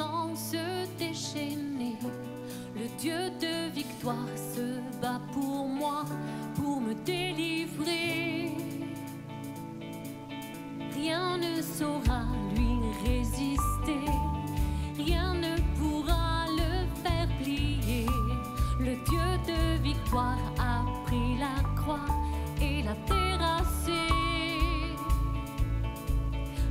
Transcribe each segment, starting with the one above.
comment se déchaîner. Le Dieu de victoire se bat pour moi, pour me délivrer. Rien ne saura lui résister, rien ne pourra le faire plier. Le Dieu de victoire a pris la croix et l'a terrassé.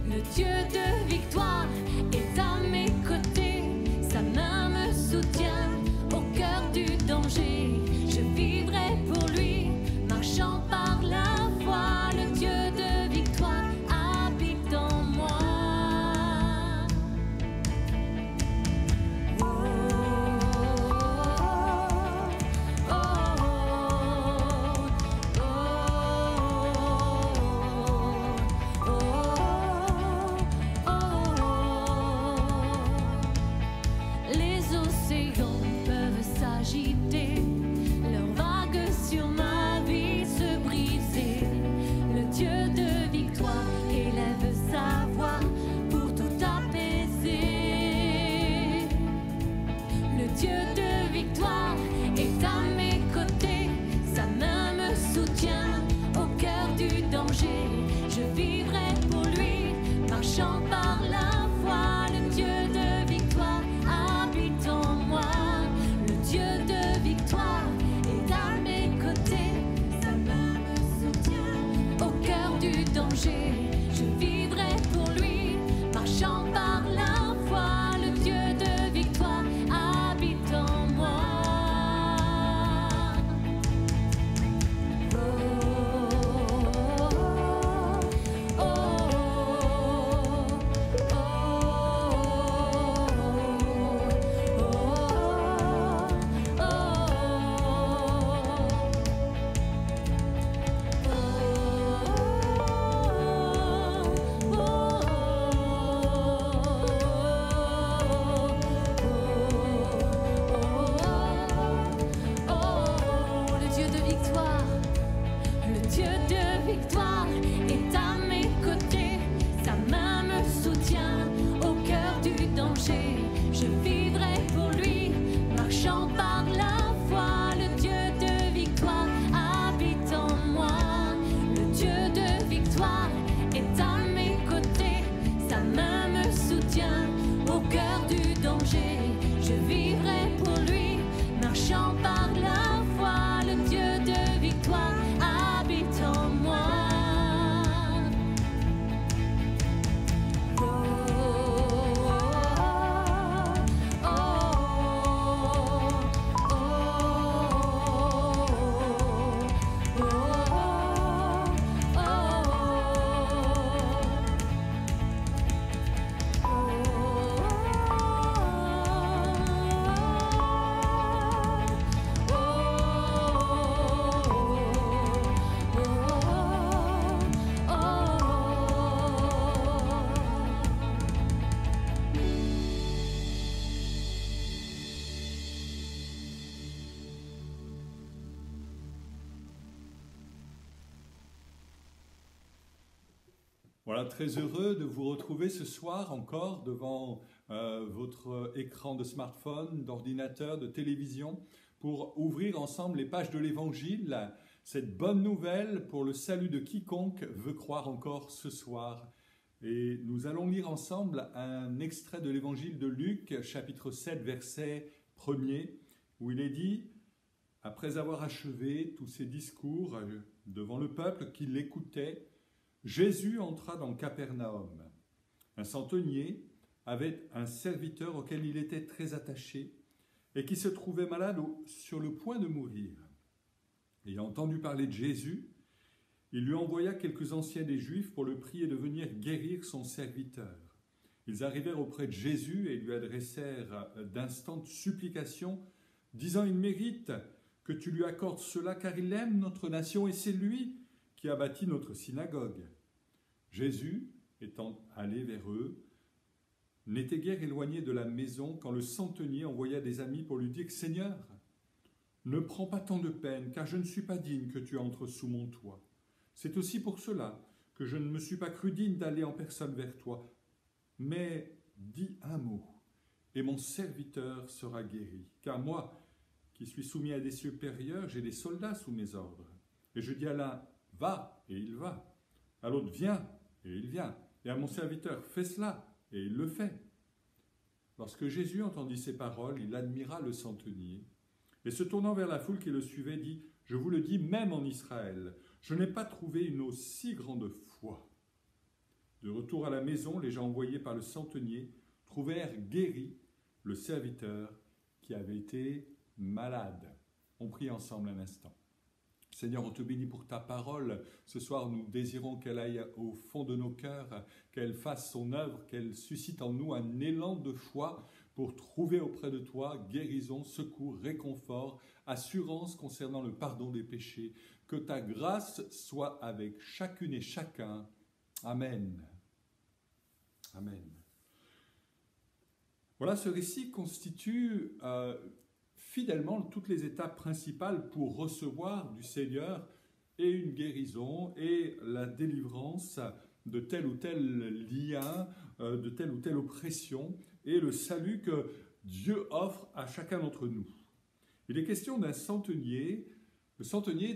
Le Dieu de victoire est à mes côtés, sa main me soutient au cœur du danger. Je vivrai pour lui, marchant par la foi. Le Dieu de victoire habite en moi. Oh, oh, oh, oh. Les océans peuvent s'agiter, leurs vagues sur ma vie se briser. Le Dieu de victoire élève sa voix pour tout apaiser. Le Dieu de victoire est à mes côtés, sa main me soutient au cœur du danger. Je vivrai pour lui, marchant par la foi. Le Dieu de victoire habite en moi. Le Dieu de victoire est à mes côtés, sa main me soutient au cœur du danger. Je vivrai pour lui, marchant par la foi. Le Dieu de victoire habite en moi. Oh, oh, oh, le Dieu de victoire, le Dieu de victoire est à mes côtés, sa main me soutient au cœur du danger. Je vivrai pour lui, marchant par la foi. Le Dieu de victoire habite en moi. Le Dieu de victoire est à mes côtés, sa main me soutient au cœur du danger. Je vivrai pour lui, marchant par la foi. Le Dieu de victoire habite en moi. Oh, oh, oh, oh, Voilà, très heureux de vous retrouver ce soir encore devant votre écran de smartphone, d'ordinateur, de télévision, pour ouvrir ensemble les pages de l'Évangile, cette bonne nouvelle pour le salut de quiconque veut croire encore ce soir. Et nous allons lire ensemble un extrait de l'Évangile de Luc, chapitre 7, verset 1er, où il est dit, après avoir achevé tous ses discours devant le peuple qui l'écoutait, Jésus entra dans Capernaum. Un centenier avait un serviteur auquel il était très attaché et qui se trouvait malade sur le point de mourir. Ayant entendu parler de Jésus, il lui envoya quelques anciens des Juifs pour le prier de venir guérir son serviteur. Ils arrivèrent auprès de Jésus et lui adressèrent d'instantes supplications, disant « Il mérite que tu lui accordes cela car il aime notre nation et c'est lui qui a bâti notre synagogue. » Jésus, étant allé vers eux, n'était guère éloigné de la maison quand le centenier envoya des amis pour lui dire « Seigneur, ne prends pas tant de peine, car je ne suis pas digne que tu entres sous mon toit. C'est aussi pour cela que je ne me suis pas cru digne d'aller en personne vers toi. Mais dis un mot, et mon serviteur sera guéri. Car moi, qui suis soumis à des supérieurs, j'ai des soldats sous mes ordres. Et je dis à l'un, va, et il va. À l'autre, viens, et il vient. Et à mon serviteur, fais cela, et il le fait. Lorsque Jésus entendit ces paroles, il admira le centenier, et se tournant vers la foule qui le suivait, dit, je vous le dis, même en Israël, je n'ai pas trouvé une aussi grande foi. De retour à la maison, les gens envoyés par le centenier trouvèrent guéri le serviteur qui avait été malade. On prie ensemble un instant. Seigneur, on te bénit pour ta parole. Ce soir, nous désirons qu'elle aille au fond de nos cœurs, qu'elle fasse son œuvre, qu'elle suscite en nous un élan de foi pour trouver auprès de toi guérison, secours, réconfort, assurance concernant le pardon des péchés. Que ta grâce soit avec chacune et chacun. Amen. Amen. Voilà, ce récit constitue fidèlement toutes les étapes principales pour recevoir du Seigneur et une guérison et la délivrance de tel ou tel lien, de telle ou telle oppression et le salut que Dieu offre à chacun d'entre nous. Il est question d'un centenier. Le centenier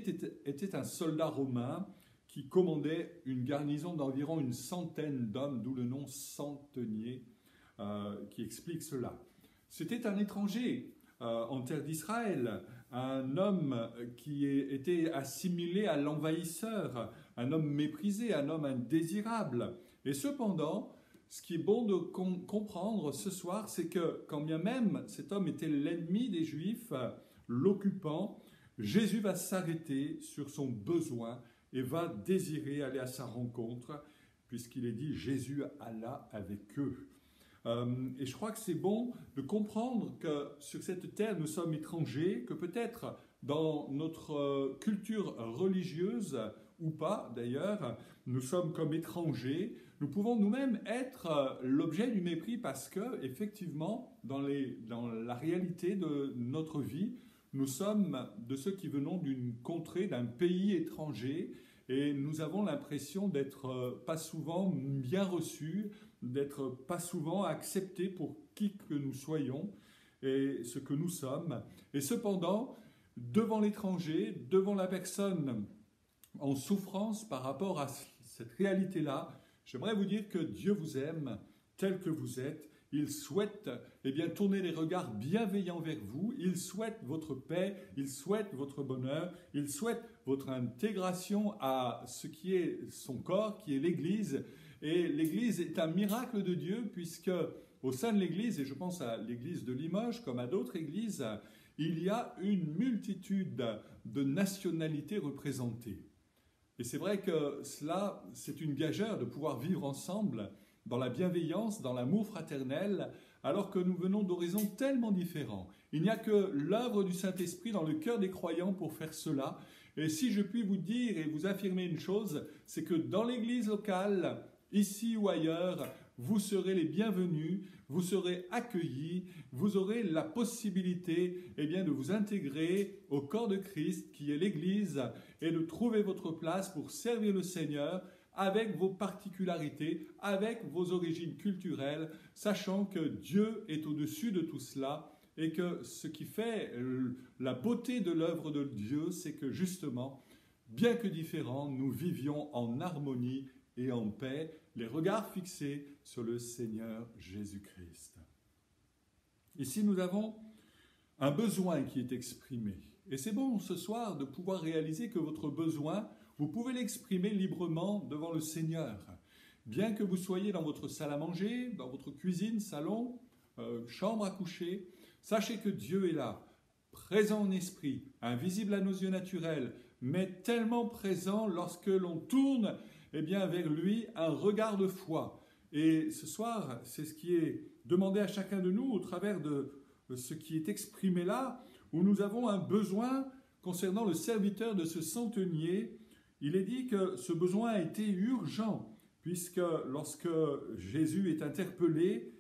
était un soldat romain qui commandait une garnison d'environ 100 d'hommes, d'où le nom centenier qui explique cela. C'était un étranger en terre d'Israël, un homme qui était assimilé à l'envahisseur, un homme méprisé, un homme indésirable. Et cependant, ce qui est bon de comprendre ce soir, c'est que quand bien même cet homme était l'ennemi des Juifs, l'occupant, Jésus va s'arrêter sur son besoin et va désirer aller à sa rencontre, puisqu'il est dit « Jésus alla avec eux ». Et je crois que c'est bon de comprendre que sur cette terre, nous sommes étrangers, que peut-être dans notre culture religieuse, ou pas d'ailleurs, nous sommes comme étrangers. Nous pouvons nous-mêmes être l'objet du mépris parce que, effectivement, dans la réalité de notre vie, nous sommes de ceux qui venons d'une contrée, d'un pays étranger, et nous avons l'impression d'être pas souvent bien reçus, d'être pas souvent acceptés pour qui que nous soyons et ce que nous sommes. Et cependant, devant l'étranger, devant la personne en souffrance par rapport à cette réalité-là, j'aimerais vous dire que Dieu vous aime tel que vous êtes. Il souhaite tourner les regards bienveillants vers vous. Il souhaite votre paix, il souhaite votre bonheur, il souhaite votre intégration à ce qui est son corps, qui est l'Église. Et l'Église est un miracle de Dieu puisque au sein de l'Église, et je pense à l'Église de Limoges comme à d'autres églises, il y a une multitude de nationalités représentées. Et c'est vrai que cela, c'est une gageure de pouvoir vivre ensemble dans la bienveillance, dans l'amour fraternel, alors que nous venons d'horizons tellement différents. Il n'y a que l'œuvre du Saint-Esprit dans le cœur des croyants pour faire cela. Et si je puis vous dire et vous affirmer une chose, c'est que dans l'Église locale, ici ou ailleurs, vous serez les bienvenus, vous serez accueillis, vous aurez la possibilité de vous intégrer au corps de Christ qui est l'Église et de trouver votre place pour servir le Seigneur avec vos particularités, avec vos origines culturelles, sachant que Dieu est au-dessus de tout cela et que ce qui fait la beauté de l'œuvre de Dieu, c'est que justement, bien que différents, nous vivions en harmonie et en paix, les regards fixés sur le Seigneur Jésus-Christ. Ici, nous avons un besoin qui est exprimé. Et c'est bon ce soir de pouvoir réaliser que votre besoin, vous pouvez l'exprimer librement devant le Seigneur. Bien que vous soyez dans votre salle à manger, dans votre cuisine, salon, chambre à coucher, sachez que Dieu est là, présent en esprit, invisible à nos yeux naturels, mais tellement présent lorsque l'on tourne vers lui un regard de foi. Et ce soir, c'est ce qui est demandé à chacun de nous au travers de ce qui est exprimé là, où nous avons un besoin concernant le serviteur de ce centenier. Il est dit que ce besoin a été urgent, puisque lorsque Jésus est interpellé,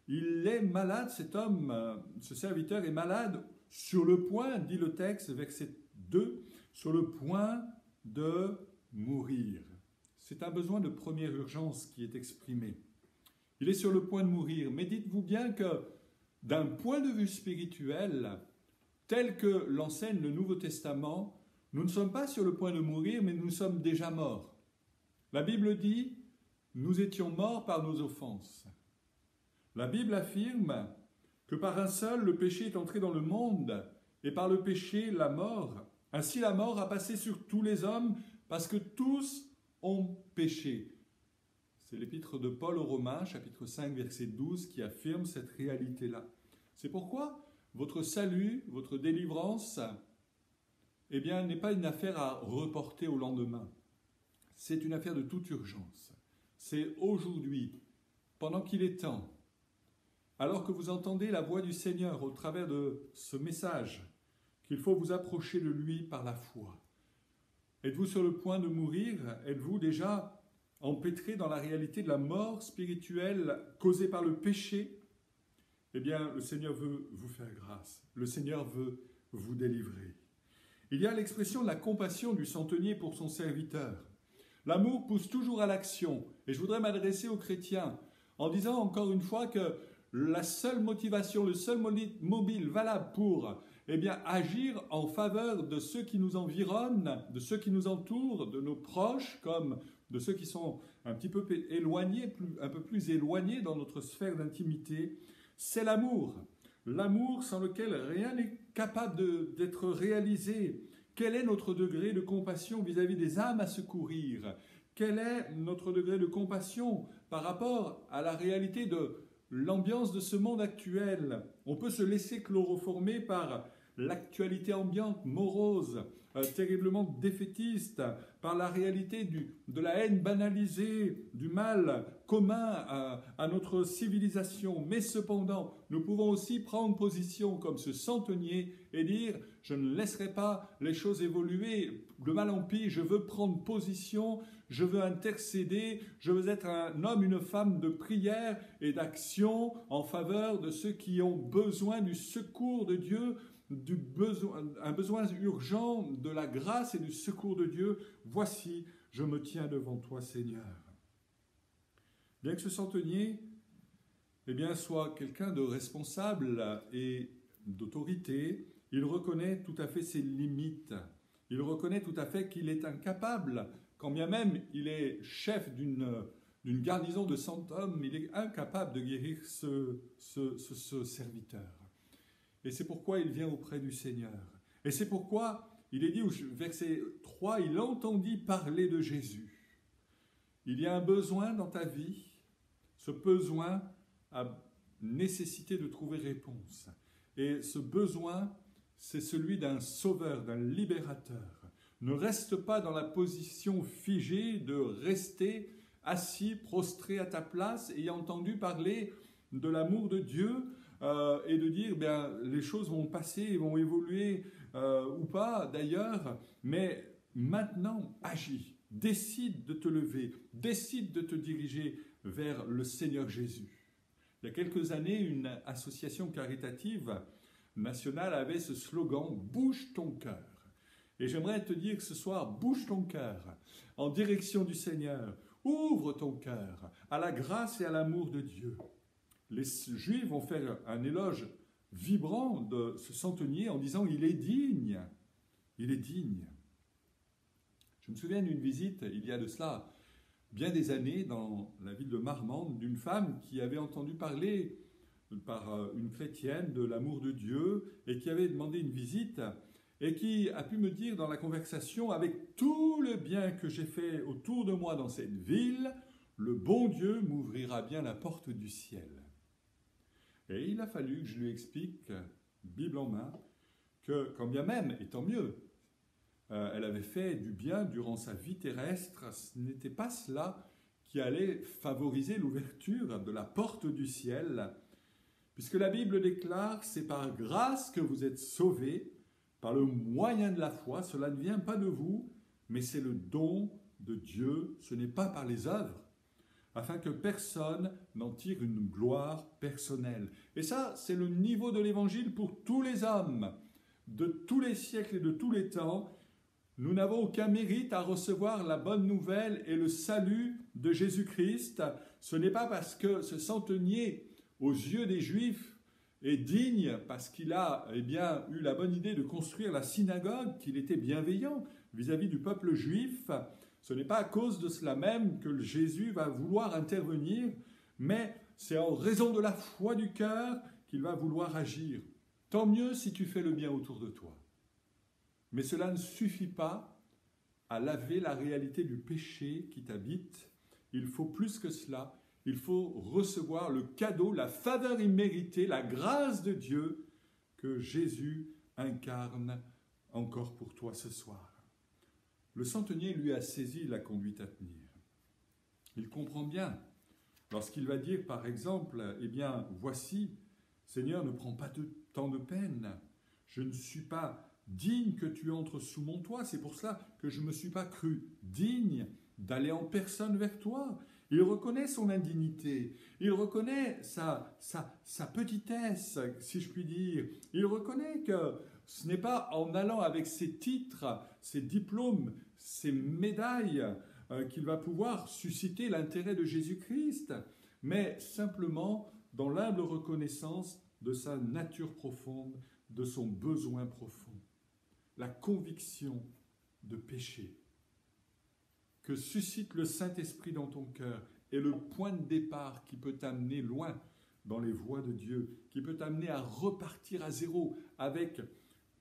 il est malade, cet homme, ce serviteur est malade sur le point, dit le texte, verset 2, sur le point de mourir. C'est un besoin de première urgence qui est exprimé. Il est sur le point de mourir, mais dites-vous bien que d'un point de vue spirituel, tel que l'enseigne le Nouveau Testament, nous ne sommes pas sur le point de mourir, mais nous sommes déjà morts. La Bible dit, nous étions morts par nos offenses. La Bible affirme que par un seul, le péché est entré dans le monde, et par le péché, la mort. Ainsi, la mort a passé sur tous les hommes, parce que tous ont péché. C'est l'épître de Paul aux Romains, chapitre 5, verset 12, qui affirme cette réalité-là. C'est pourquoi votre salut, votre délivrance, eh bien, n'est pas une affaire à reporter au lendemain. C'est une affaire de toute urgence. C'est aujourd'hui, pendant qu'il est temps, alors que vous entendez la voix du Seigneur au travers de ce message, qu'il faut vous approcher de lui par la foi. Êtes-vous sur le point de mourir? Êtes-vous déjà empêtré dans la réalité de la mort spirituelle causée par le péché? Eh bien, le Seigneur veut vous faire grâce. Le Seigneur veut vous délivrer. Il y a l'expression de la compassion du centenier pour son serviteur. L'amour pousse toujours à l'action. Et je voudrais m'adresser aux chrétiens en disant encore une fois que la seule motivation, le seul mobile valable pour agir en faveur de ceux qui nous environnent, de ceux qui nous entourent, de nos proches, comme de ceux qui sont un petit peu éloignés, un peu plus éloignés dans notre sphère d'intimité, c'est l'amour. L'amour sans lequel rien n'est capable d'être réalisé. Quel est notre degré de compassion vis-à-vis des âmes à secourir? Quel est notre degré de compassion par rapport à la réalité de l'ambiance de ce monde actuel? On peut se laisser chloroformer par l'actualité ambiante, morose, terriblement défaitiste, par la réalité de la haine banalisée, du mal commun à notre civilisation. Mais cependant, nous pouvons aussi prendre position comme ce centenier et dire « Je ne laisserai pas les choses évoluer de mal en pis, je veux prendre position, je veux intercéder, je veux être un homme, une femme de prière et d'action en faveur de ceux qui ont besoin du secours de Dieu, un besoin urgent de la grâce et du secours de Dieu. Voici, je me tiens devant toi, Seigneur. » Bien que ce centenier soit quelqu'un de responsable et d'autorité, il reconnaît tout à fait ses limites. Il reconnaît tout à fait qu'il est incapable, quand bien même il est chef d'une garnison de 100 hommes, il est incapable de guérir ce serviteur. Et c'est pourquoi il vient auprès du Seigneur. Et c'est pourquoi il est dit au verset 3, il entendit parler de Jésus. Il y a un besoin dans ta vie, ce besoin a nécessité de trouver réponse. Et ce besoin, c'est celui d'un sauveur, d'un libérateur. Ne reste pas dans la position figée de rester assis, prostré à ta place, ayant entendu parler de l'amour de Dieu, et de dire les choses vont passer, vont évoluer ou pas d'ailleurs, mais maintenant agis, décide de te lever, décide de te diriger vers le Seigneur Jésus. Il y a quelques années, une association caritative nationale avait ce slogan « Bouge ton cœur ». Et j'aimerais te dire que ce soir, bouge ton cœur en direction du Seigneur, ouvre ton cœur à la grâce et à l'amour de Dieu. Les Juifs vont faire un éloge vibrant de ce centenier en disant « il est digne ». Il est digne. Je me souviens d'une visite, il y a de cela bien des années, dans la ville de Marmande, d'une femme qui avait entendu parler par une chrétienne de l'amour de Dieu et qui avait demandé une visite et qui a pu me dire dans la conversation « avec tout le bien que j'ai fait autour de moi dans cette ville, le bon Dieu m'ouvrira bien la porte du ciel ». Et il a fallu que je lui explique, Bible en main, que quand bien même, et tant mieux, elle avait fait du bien durant sa vie terrestre, ce n'était pas cela qui allait favoriser l'ouverture de la porte du ciel, puisque la Bible déclare « c'est par grâce que vous êtes sauvés, par le moyen de la foi, cela ne vient pas de vous, mais c'est le don de Dieu, ce n'est pas par les œuvres, afin que personne n'en tire une gloire personnelle. » Et ça, c'est le niveau de l'Évangile pour tous les hommes, de tous les siècles et de tous les temps. Nous n'avons aucun mérite à recevoir la bonne nouvelle et le salut de Jésus-Christ. Ce n'est pas parce que ce centenier, aux yeux des Juifs, est digne parce qu'il a eu la bonne idée de construire la synagogue, qu'il était bienveillant vis-à-vis du peuple juif, ce n'est pas à cause de cela même que Jésus va vouloir intervenir, mais c'est en raison de la foi du cœur qu'il va vouloir agir. Tant mieux si tu fais le bien autour de toi. Mais cela ne suffit pas à laver la réalité du péché qui t'habite. Il faut plus que cela. Il faut recevoir le cadeau, la faveur imméritée, la grâce de Dieu que Jésus incarne encore pour toi ce soir. Le centenier lui a saisi la conduite à tenir. Il comprend bien lorsqu'il va dire par exemple, voici, Seigneur, ne prends pas tant de peine, je ne suis pas digne que tu entres sous mon toit, c'est pour cela que je ne me suis pas cru digne d'aller en personne vers toi. Il reconnaît son indignité, il reconnaît sa petitesse, si je puis dire. Il reconnaît que ce n'est pas en allant avec ses titres, ses diplômes, ses médailles qu'il va pouvoir susciter l'intérêt de Jésus-Christ, mais simplement dans l'humble reconnaissance de sa nature profonde, de son besoin profond. La conviction de péché que suscite le Saint-Esprit dans ton cœur est le point de départ qui peut t'amener loin dans les voies de Dieu, qui peut t'amener à repartir à zéro avec,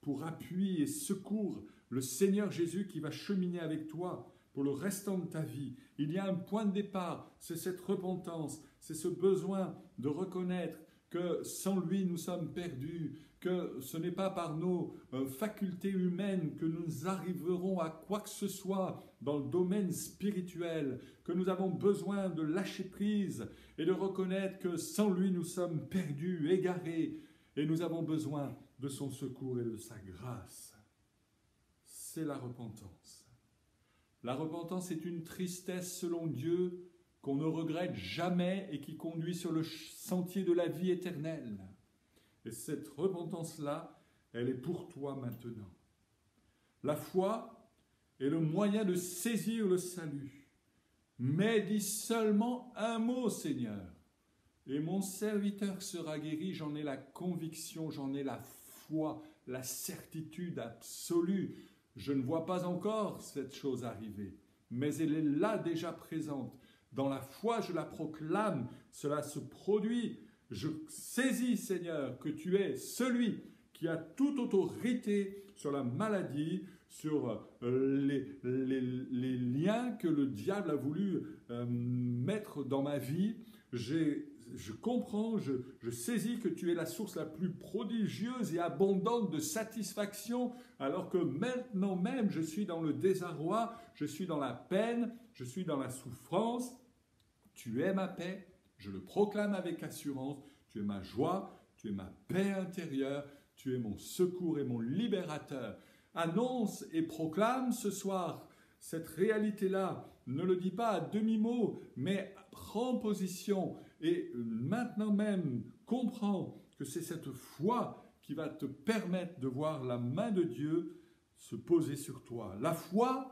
pour appui et secours, le Seigneur Jésus qui va cheminer avec toi pour le restant de ta vie. Il y a un point de départ, c'est cette repentance, c'est ce besoin de reconnaître que sans lui nous sommes perdus, que ce n'est pas par nos facultés humaines que nous arriverons à quoi que ce soit dans le domaine spirituel, que nous avons besoin de lâcher prise et de reconnaître que sans lui nous sommes perdus, égarés, et nous avons besoin de son secours et de sa grâce. C'est la repentance. La repentance est une tristesse selon Dieu qu'on ne regrette jamais et qui conduit sur le sentier de la vie éternelle. Et cette repentance-là, elle est pour toi maintenant. La foi est le moyen de saisir le salut. Mais dis seulement un mot, Seigneur, et mon serviteur sera guéri. J'en ai la conviction, j'en ai la foi, la certitude absolue. Je ne vois pas encore cette chose arriver, mais elle est là déjà présente. Dans la foi, je la proclame, cela se produit. Je saisis, Seigneur, que tu es celui qui a toute autorité sur la maladie, sur les liens que le diable a voulu mettre dans ma vie. Je comprends, je saisis que tu es la source la plus prodigieuse et abondante de satisfaction, alors que maintenant même je suis dans le désarroi, je suis dans la peine, je suis dans la souffrance. Tu es ma paix, je le proclame avec assurance, tu es ma joie, tu es ma paix intérieure, tu es mon secours et mon libérateur. Annonce et proclame ce soir cette réalité-là. Ne le dis pas à demi-mot, mais prends position et maintenant même comprends que c'est cette foi qui va te permettre de voir la main de Dieu se poser sur toi. La foi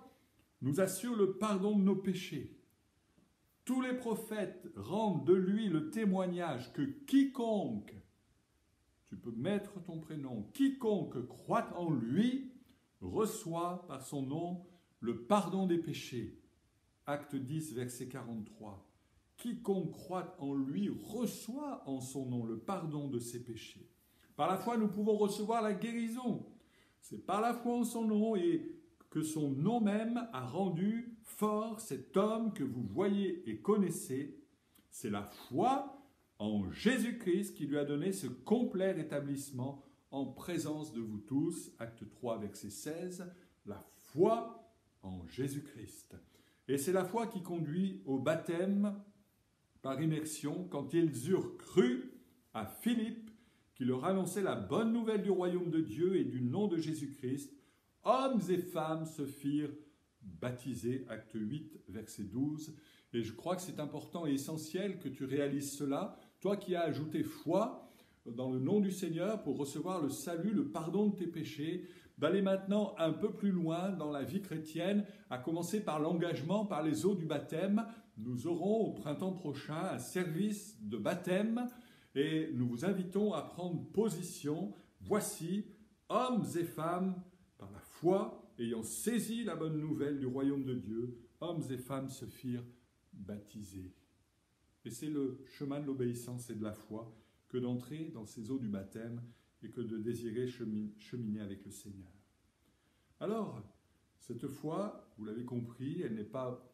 nous assure le pardon de nos péchés. Tous les prophètes rendent de lui le témoignage que quiconque, tu peux mettre ton prénom, quiconque croit en lui, reçoit par son nom le pardon des péchés. Acte 10, verset 43. Quiconque croit en lui reçoit en son nom le pardon de ses péchés. Par la foi, nous pouvons recevoir la guérison. C'est par la foi en son nom et que son nom même a rendu fort cet homme que vous voyez et connaissez. C'est la foi en Jésus-Christ qui lui a donné ce complet rétablissement en présence de vous tous. Acte 3, verset 16. La foi en Jésus-Christ. Et c'est la foi qui conduit au baptême par immersion quand ils eurent cru à Philippe qui leur annonçait la bonne nouvelle du royaume de Dieu et du nom de Jésus-Christ. Hommes et femmes se firent baptisés, acte 8, verset 12. Et je crois que c'est important et essentiel que tu réalises cela. Toi qui as ajouté foi dans le nom du Seigneur pour recevoir le salut, le pardon de tes péchés, d'aller maintenant un peu plus loin dans la vie chrétienne, à commencer par l'engagement, par les eaux du baptême. Nous aurons au printemps prochain un service de baptême et nous vous invitons à prendre position. Voici, hommes et femmes, par la foi, ayant saisi la bonne nouvelle du royaume de Dieu, hommes et femmes se firent baptiser. Et c'est le chemin de l'obéissance et de la foi que d'entrer dans ces eaux du baptême et que de désirer cheminer avec le Seigneur. Alors, cette foi, vous l'avez compris, elle n'est pas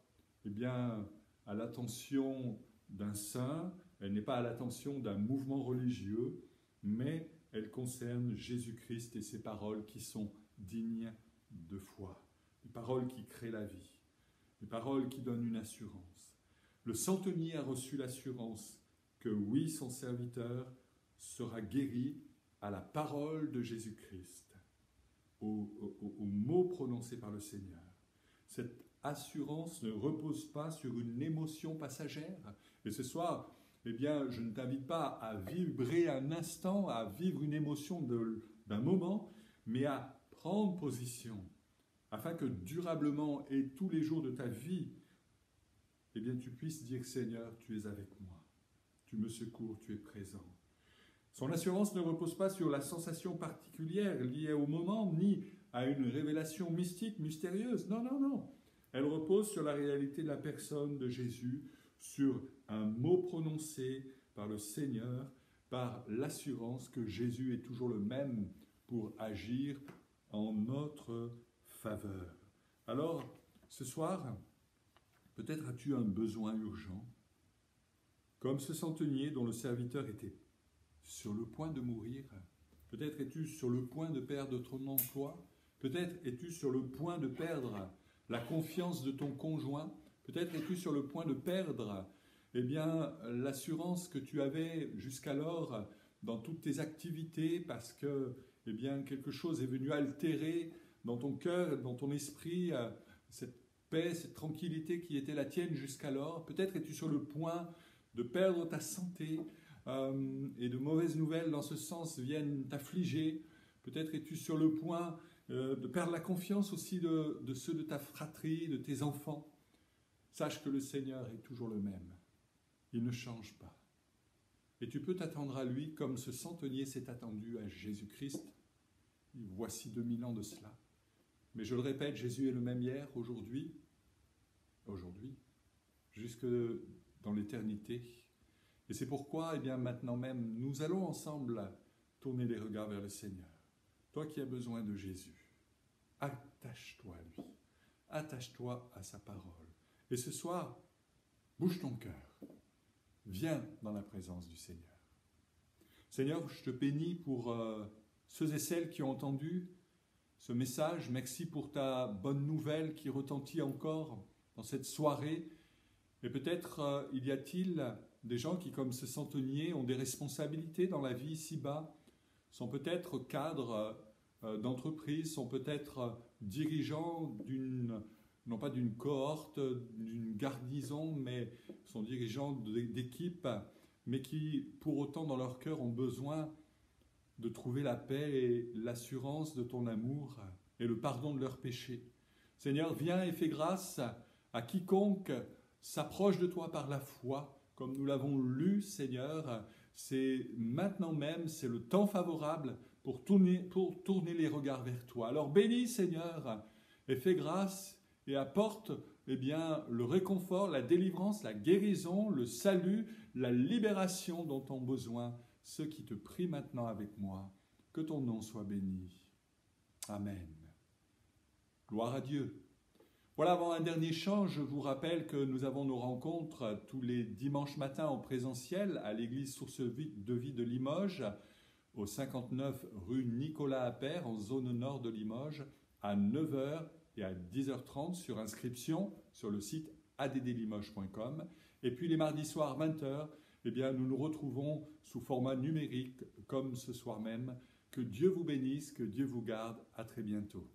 à l'attention d'un saint, elle n'est pas à l'attention d'un mouvement religieux, mais elle concerne Jésus-Christ et ses paroles qui sont dignes de foi, des paroles qui créent la vie, des paroles qui donnent une assurance. Le centenier a reçu l'assurance que oui, son serviteur sera guéri à la parole de Jésus-Christ, aux mots prononcés par le Seigneur. Cette assurance ne repose pas sur une émotion passagère. Et ce soir, je ne t'invite pas à vibrer un instant, à vivre une émotion d'un moment, mais à prendre position, afin que durablement et tous les jours de ta vie, tu puisses dire, Seigneur, tu es avec moi, tu me secours, tu es présent. Son assurance ne repose pas sur la sensation particulière liée au moment, ni à une révélation mystique, mystérieuse. Non, non, non. Elle repose sur la réalité de la personne de Jésus, sur un mot prononcé par le Seigneur, par l'assurance que Jésus est toujours le même pour agir en notre faveur. Alors, ce soir, peut-être as-tu un besoin urgent, comme ce centenier dont le serviteur était sur le point de mourir. Peut-être es-tu sur le point de perdre ton emploi. Peut-être es-tu sur le point de perdre la confiance de ton conjoint. Peut-être es-tu sur le point de perdre l'assurance que tu avais jusqu'alors dans toutes tes activités parce que quelque chose est venu altérer dans ton cœur, dans ton esprit, cette paix, cette tranquillité qui était la tienne jusqu'alors. Peut-être es-tu sur le point de perdre ta santé et de mauvaises nouvelles dans ce sens viennent t'affliger. Peut-être es-tu sur le point de perdre la confiance aussi de ceux de ta fratrie, de tes enfants. Sache que le Seigneur est toujours le même. Il ne change pas. Et tu peux t'attendre à lui comme ce centenier s'est attendu à Jésus-Christ. Voici 2000 ans de cela. Mais je le répète, Jésus est le même hier, aujourd'hui, jusque dans l'éternité. Et c'est pourquoi, maintenant même, nous allons ensemble tourner les regards vers le Seigneur. Toi qui as besoin de Jésus, attache-toi à lui, attache-toi à sa parole. Et ce soir, bouge ton cœur, viens dans la présence du Seigneur. Seigneur, je te bénis pour ceux et celles qui ont entendu ce message. Merci pour ta bonne nouvelle qui retentit encore dans cette soirée. Et peut-être y a-t-il des gens qui, comme ce centenier, ont des responsabilités dans la vie ici-bas, sont peut-être cadres d'entreprise, sont peut-être dirigeants non pas d'une cohorte, d'une garnison, mais sont dirigeants d'équipes, mais qui, pour autant, dans leur cœur, ont besoin de trouver la paix et l'assurance de ton amour et le pardon de leurs péchés. Seigneur, viens et fais grâce à quiconque s'approche de toi par la foi, comme nous l'avons lu, Seigneur. C'est maintenant même, c'est le temps favorable pour tourner les regards vers toi. Alors bénis, Seigneur, et fais grâce et apporte le réconfort, la délivrance, la guérison, le salut, la libération dont ont besoin ceux qui te prient maintenant avec moi. Que ton nom soit béni. Amen. Gloire à Dieu. Voilà, avant un dernier chant, je vous rappelle que nous avons nos rencontres tous les dimanches matins en présentiel à l'église Source de Vie de Limoges, au 59 rue Nicolas Appert, en zone nord de Limoges, à 9h et à 10h30 sur inscription sur le site addlimoges.com. Et puis les mardis soirs 20h, nous nous retrouvons sous format numérique comme ce soir même. Que Dieu vous bénisse, que Dieu vous garde. À très bientôt.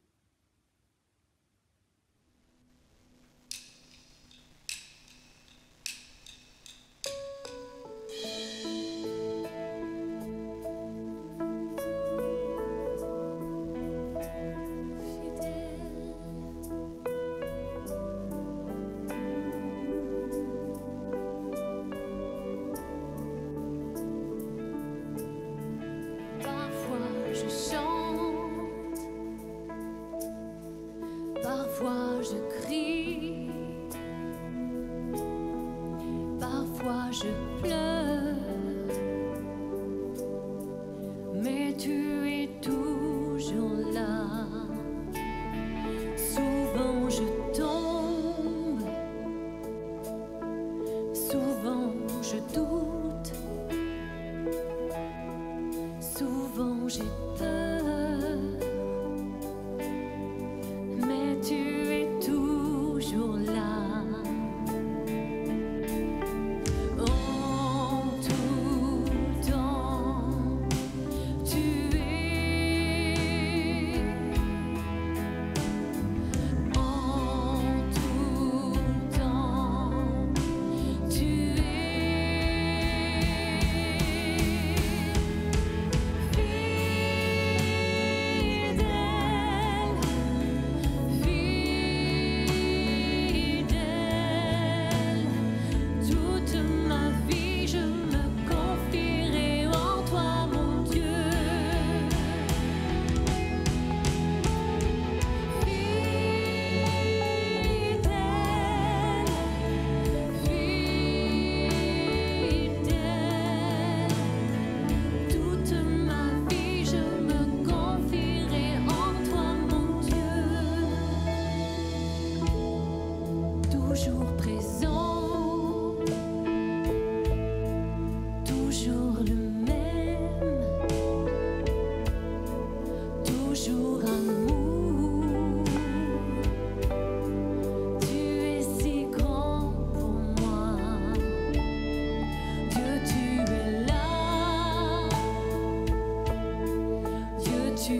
quand j'ai peur, mais tu es toujours là. En tout temps, tu es. En tout temps, tu es. Toute ma vie, je me confierai en toi, mon Dieu. Toute ma vie, je me confierai en toi, mon Dieu. Toujours présent, toujours le même, toujours amour. Tu es si grand pour moi. Dieu, tu es là. Dieu, tu